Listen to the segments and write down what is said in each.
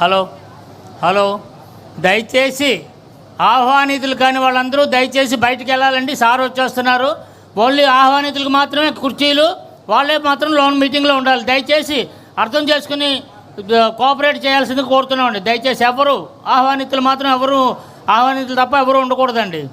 Hello hello దయచేసి ఆహ్వానితులు కాని వాళ్ళందరూ దయచేసి బయటికి వెళ్ళాలండి. సార్ వచ్చేస్తున్నారు. ఓన్లీ ఆహ్వానితులకు మాత్రమే కుర్చీలు, వాళ్ళే మాత్రం లోన్ మీటింగ్లో ఉండాలి. దయచేసి అర్థం చేసుకుని కోఆపరేట్ చేయాల్సింది కోరుతున్నామండి. దయచేసి ఎవరు ఆహ్వానితులు మాత్రం ఎవరు ఆహ్వానితులు తప్ప ఎవరు ఉండకూడదండి.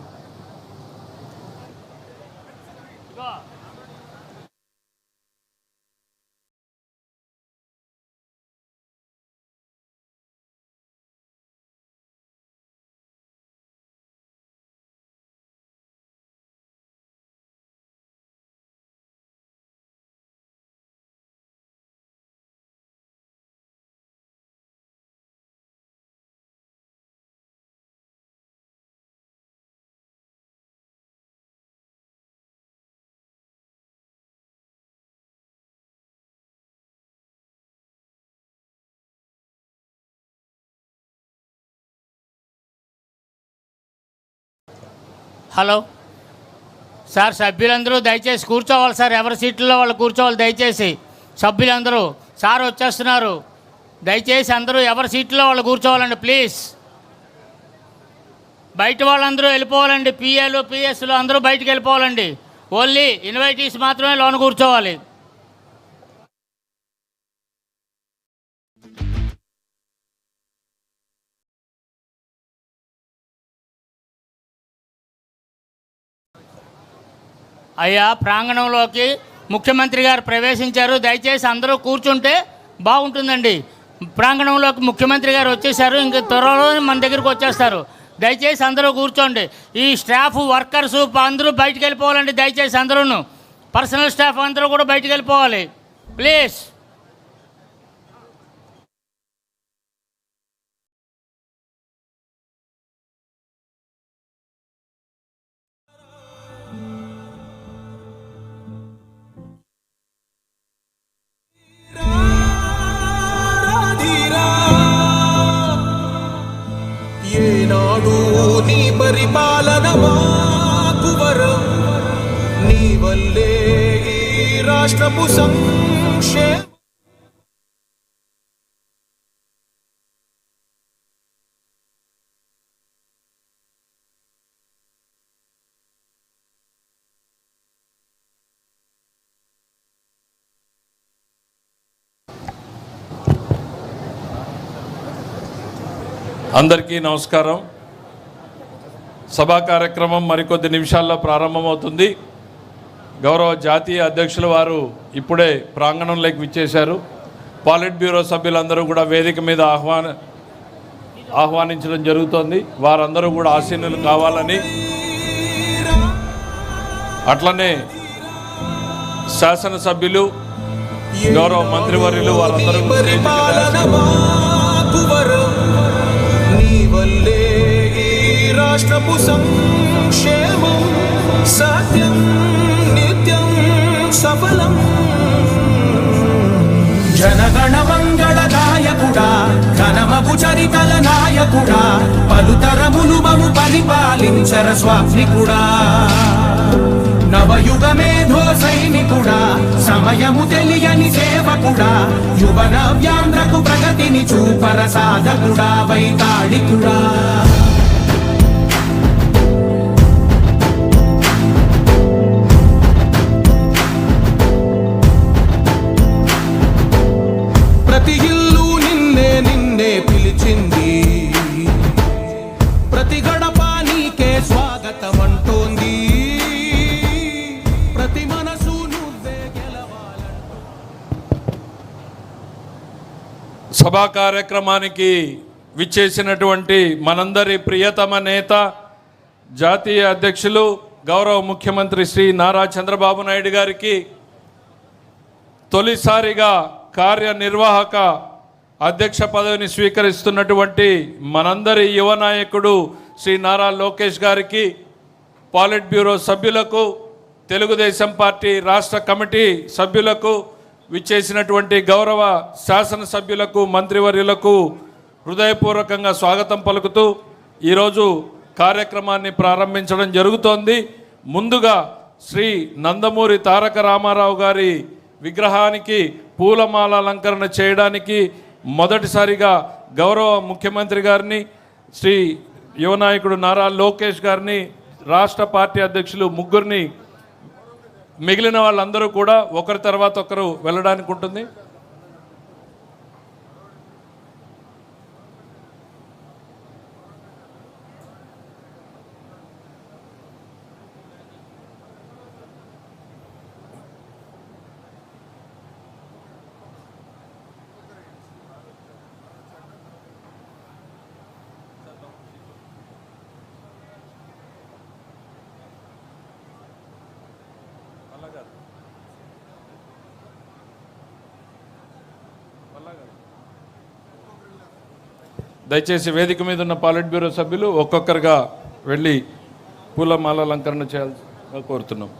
హలో సార్, సభ్యులందరూ దయచేసి కూర్చోవాలి సార్. ఎవరి సీట్లలో వాళ్ళు కూర్చోవాలి దయచేసి. సభ్యులందరూ సార్ వచ్చేస్తున్నారు. దయచేసి అందరూ ఎవరి సీట్లో వాళ్ళు కూర్చోవాలండి ప్లీజ్. బయట వాళ్ళందరూ వెళ్ళిపోవాలండి. పిఏలు పిఎస్లు అందరూ బయటికి వెళ్ళిపోవాలండి. ఓన్లీ ఇన్వైటీస్ మాత్రమే లోన్ కూర్చోవాలి. అయ్యా, ప్రాంగణంలోకి ముఖ్యమంత్రి గారు ప్రవేశించారు. దయచేసి అందరూ కూర్చుంటే బాగుంటుందండి. ప్రాంగణంలోకి ముఖ్యమంత్రి గారు వచ్చేసారు. ఇంక త్వరలో మన దగ్గరికి వచ్చేస్తారు. దయచేసి అందరూ కూర్చోండి. ఈ స్టాఫ్ వర్కర్సు అందరూ బయటికి వెళ్ళిపోవాలండి. దయచేసి అందరూ పర్సనల్ స్టాఫ్ అందరూ కూడా బయటికి వెళ్ళిపోవాలి ప్లీజ్. నీ పరిపాలన మాకు వరం, నీ వల్లే ఈ రాష్ట్రపు సంక్షేమం. అందరికీ నమస్కారం. సభా కార్యక్రమం మరికొద్ది నిమిషాల్లో ప్రారంభమవుతుంది. గౌరవ జాతీయ అధ్యక్షుల వారు ఇప్పుడే ప్రాంగణంలోకి విచ్చేశారు. పాలిట్ బ్యూరో సభ్యులందరూ కూడా వేదిక మీద ఆహ్వానించడం జరుగుతోంది. వారందరూ కూడా ఆసీనులు కావాలని, అట్లనే శాసనసభ్యులు గౌరవ మంత్రివర్యులు వారందరూ రాష్ట్రపు సంక్షేమం సత్యం నిత్యం సఫలం. జనగణ మంగళ నాయకుడా, ఘనమగు చరితల నాయకుడా, పలుతరములు మము పరిపాలించర స్వామికుడా. నవయుగ మేధో సైనికుడా, సమయము తెలియని సేవకుడా, యువన వ్యాంధ్రకు ప్రగతిని చూపర సాధకుడా, వైతాళికుడా. ప్రతి ఇల్లు నిన్నే నిన్నే పిలిచింది, ప్రతి గడప నీకే స్వాగతం అంటోంది, ప్రతి మనసు నువ్వే గెలవాలంటూ. సభా కార్యక్రమానికి విచ్చేసినటువంటి మనందరి ప్రియతమ నేత, జాతీయ అధ్యక్షులు గౌరవ ముఖ్యమంత్రి శ్రీ నారా చంద్రబాబు నాయుడు గారికి తొలిసారిగా కార్యనిర్వాహక అధ్యక్ష పదవిని స్వీకరిస్తున్నటువంటి మనందరి యువ నాయకుడు శ్రీ నారా లోకేష్ గారికి, పాలిట్ బ్యూరో సభ్యులకు, తెలుగుదేశం పార్టీ రాష్ట్ర కమిటీ సభ్యులకు, విచ్చేసినటువంటి గౌరవ శాసనసభ్యులకు, మంత్రివర్యులకు హృదయపూర్వకంగా స్వాగతం పలుకుతూ ఈరోజు కార్యక్రమాన్ని ప్రారంభించడం జరుగుతోంది. ముందుగా శ్రీ నందమూరి తారక రామారావు గారి విగ్రహానికి పూలమాల అలంకరణ చేయడానికి మొదటిసారిగా గౌరవ ముఖ్యమంత్రి గారిని, శ్రీ యువ నాయకుడు నారా లోకేష్ గారిని, రాష్ట్ర పార్టీ అధ్యక్షులు ముగ్గురిని, మిగిలిన వాళ్ళందరూ కూడా ఒకరి తర్వాత ఒకరు వెళ్ళడానికి ఉంటుంది. దయచేసి వేదిక మీద ఉన్న పాలిట్ బ్యూరో సభ్యులు ఒక్కొక్కరుగా వెళ్ళి పూలమాల అలంకరణ చేయాల్సి కోరుతున్నాం.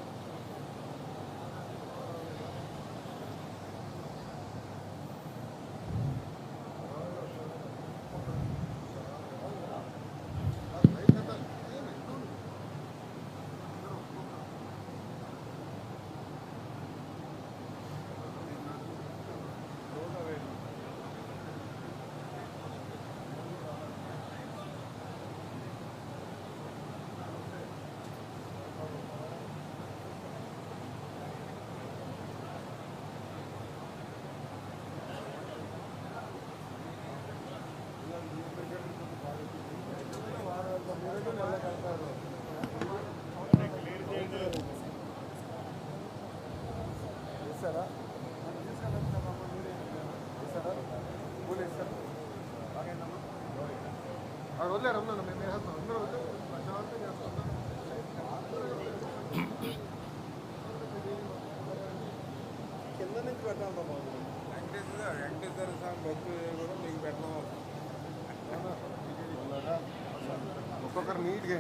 ఒక్కొక్కరు నీట్గా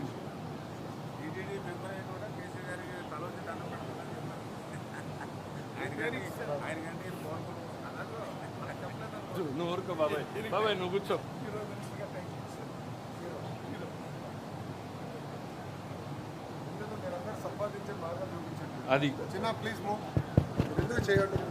నువ్వు ఊరుకో బాబాయ్, బాబాయ్ నువ్వు కూర్చో. సంపాదించే మార్గాలు చూపించండి. అది చిన్న ప్లీజ్ మూవ్, ఎందుకు చేయడం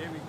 ఏవి